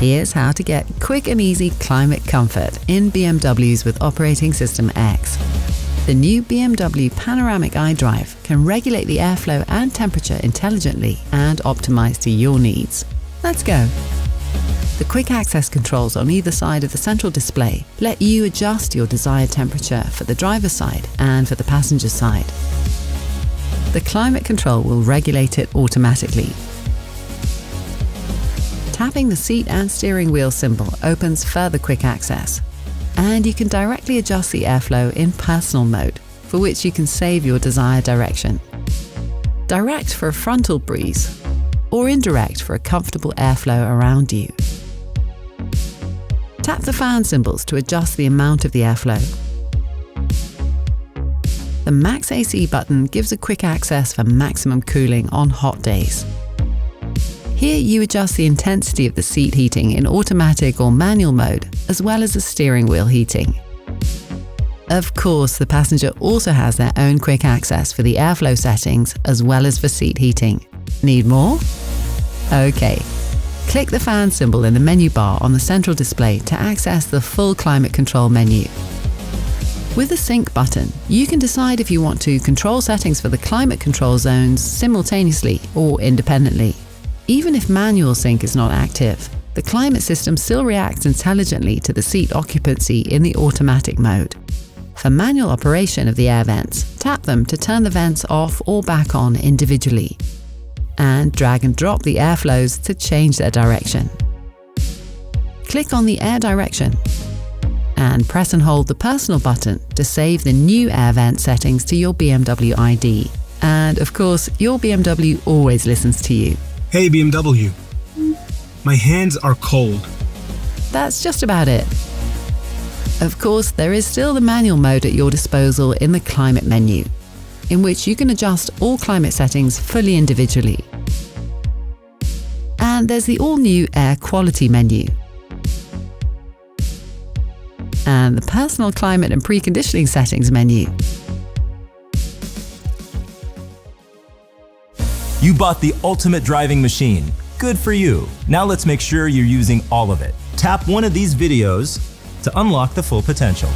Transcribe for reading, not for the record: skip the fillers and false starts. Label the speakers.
Speaker 1: Here's how to get quick and easy climate comfort in BMWs with Operating System X. The new BMW Panoramic iDrive can regulate the airflow and temperature intelligently and optimize to your needs. Let's go. The quick access controls on either side of the central display let you adjust your desired temperature for the driver's side and for the passenger side. The climate control will regulate it automatically. Tapping the seat and steering wheel symbol opens further quick access. And you can directly adjust the airflow in personal mode, for which you can save your desired direction. Direct for a frontal breeze, or indirect for a comfortable airflow around you. Tap the fan symbols to adjust the amount of the airflow. The Max AC button gives a quick access for maximum cooling on hot days. Here you adjust the intensity of the seat heating in automatic or manual mode, as well as the steering wheel heating. Of course, the passenger also has their own quick access for the airflow settings, as well as for seat heating. Need more? Okay. Click the fan symbol in the menu bar on the central display to access the full climate control menu. With the Sync button, you can decide if you want to control settings for the climate control zones simultaneously or independently. Even if manual sync is not active, the climate system still reacts intelligently to the seat occupancy in the automatic mode. For manual operation of the air vents, tap them to turn the vents off or back on individually, and drag and drop the airflows to change their direction. Click on the air direction, and press and hold the personal button to save the new air vent settings to your BMW ID. And of course, your BMW always listens to you.
Speaker 2: Hey BMW, my hands are cold.
Speaker 1: That's just about it. Of course, there is still the manual mode at your disposal in the climate menu, in which you can adjust all climate settings fully individually. And there's the all-new air quality menu. And the personal climate and preconditioning settings menu.
Speaker 3: You bought the ultimate driving machine. Good for you. Now let's make sure you're using all of it. Tap one of these videos to unlock the full potential.